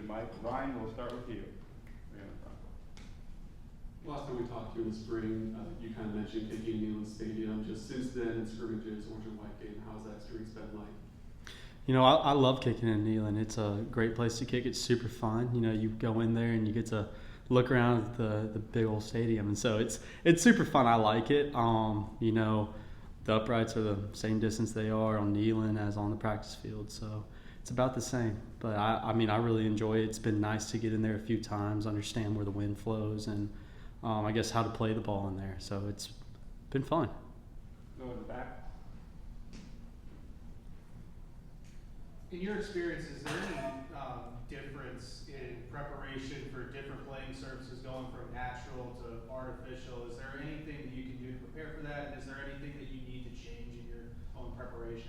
Mike. Ryan, we'll start with you. Last time we talked here in the spring, you kind of mentioned kicking Neyland Stadium. Just since then, in scrimmages, orange and white game, how's that experience been like? You know, I love kicking in Neyland. It's a great place to kick. It's super fun. You know, you go in there and you get to look around at the big old stadium, and so it's super fun. I like it. You know, the uprights are the same distance they are on Neyland as on the practice field, so it's about the same. But I mean, I really enjoy it. It's been nice to get in there a few times, understand where the wind flows, and I guess how to play the ball in there. So it's been fun. Go in the back. In your experience, is there any difference in preparation for different playing surfaces going from natural to artificial? Is there anything that you can do to prepare for that? And is there anything that you need to change in your own preparation?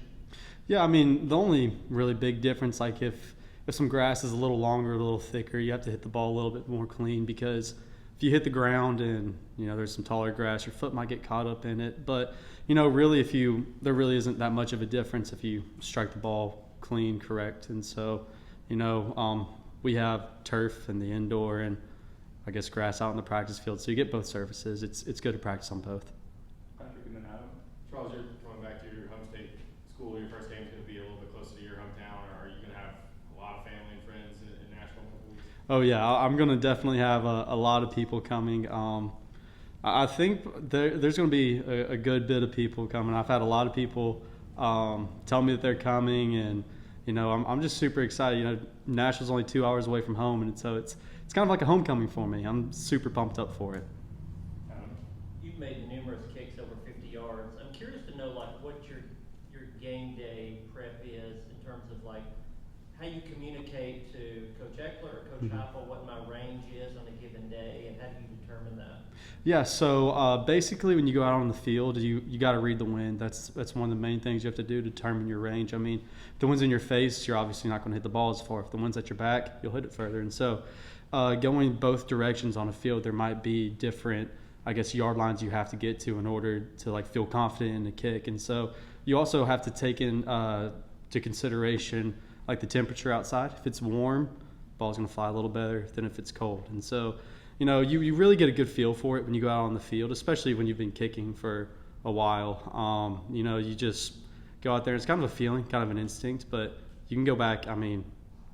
Yeah, I mean, the only really big difference, like if some grass is a little longer, a little thicker, you have to hit the ball a little bit more clean, because if you hit the ground and, you know, there's some taller grass, your foot might get caught up in it. But, you know, really there really isn't that much of a difference if you strike the ball clean, correct. And so, you know, we have turf in the indoor and I guess grass out in the practice field. So you get both surfaces. It's good to practice on both. Patrick and then Adam. Charles, you're coming back to your home state school. Your first game is going to be a little bit closer to your hometown, or are you going to have a lot of family and friends in Nashville in a couple weeks? Oh yeah, I'm going to definitely have a lot of people coming. I think there's going to be a good bit of people coming. I've had a lot of people tell me that they're coming, and you know, I'm just super excited. You know, Nashville's only 2 hours away from home, and so it's kind of like a homecoming for me. I'm super pumped up for it. You've made numerous kicks over 50 yards. I'm curious to know, like, what your game day prep is in terms of, like, how you communicate to Coach Eckler or Coach Heupel what my range is on a given day, and how do you determine that? Yeah, so basically when you go out on the field, you got to read the wind. That's one of the main things you have to do to determine your range. I mean, if the wind's in your face, you're obviously not going to hit the ball as far. If the wind's at your back, you'll hit it further. And so going both directions on a field, there might be different, I guess, yard lines you have to get to in order to, like, feel confident in the kick. And so you also have to take in to consideration, like, the temperature outside. If it's warm, the ball's going to fly a little better than if it's cold. And so, you know, you really get a good feel for it when you go out on the field, especially when you've been kicking for a while. You know, you just go out there. It's kind of a feeling, kind of an instinct, but you can go back, I mean,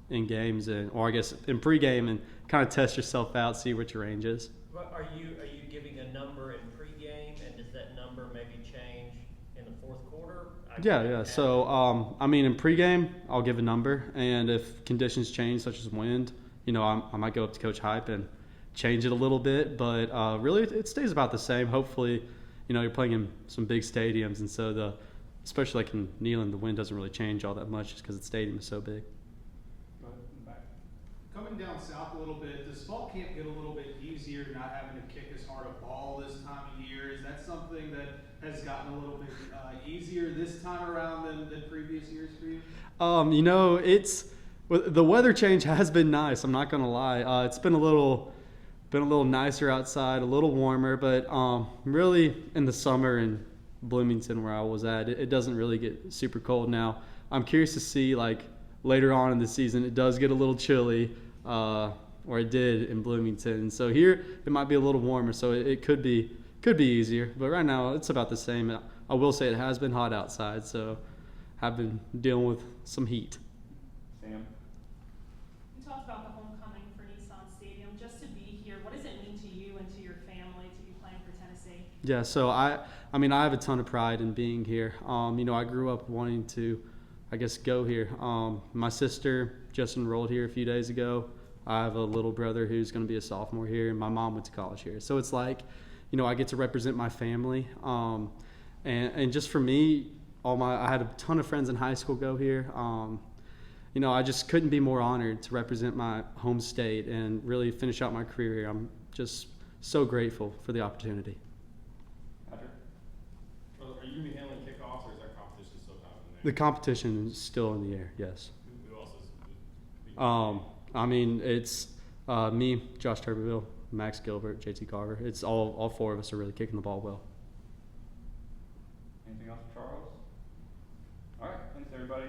in games or I guess in pregame and kind of test yourself out, see what your range is. But are you giving a number in pregame, and does that number maybe change in the fourth quarter? Yeah. So, I mean, in pregame, I'll give a number, and if conditions change, such as wind, you know, I might go up to Coach Hype and change it a little bit, but really it stays about the same. Hopefully, you know, you're playing in some big stadiums, and so especially like in Neyland, the wind doesn't really change all that much just because the stadium is so big. Go ahead in the back. Coming down south a little bit, does fall camp get a little bit easier not having to kick as hard a ball this time of year? Is that something that has gotten a little bit easier this time around than previous years for you? You know, the weather change has been nice. I'm not gonna lie. It's been a little nicer outside, a little warmer, but really in the summer in Bloomington where I was at, it doesn't really get super cold now. I'm curious to see, like, later on in the season, it does get a little chilly, or it did in Bloomington. So here it might be a little warmer, so it could be easier. But right now it's about the same. I will say it has been hot outside, so I've been dealing with some heat. Sam. You talked about the homecoming for Nissan Stadium. Just to be here, what does it mean to you and to your family to be playing for Tennessee? Yeah, so I mean, I have a ton of pride in being here. You know, I grew up wanting to, I guess, go here. My sister just enrolled here a few days ago. I have a little brother who's going to be a sophomore here, and my mom went to college here. So it's like, you know, I get to represent my family. And just for me, I had a ton of friends in high school go here. You know, I just couldn't be more honored to represent my home state and really finish out my career here. I'm just so grateful for the opportunity. Patrick. Well, are you going to be handling kickoffs, or is that competition still kind of in there? The competition is still in the air, yes. Who else is? I mean, it's me, Josh Turbeville, Max Gilbert, JT Carver. It's all four of us are really kicking the ball well. Anything else for Charles? All right. Thanks, everybody.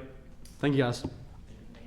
Thank you, guys.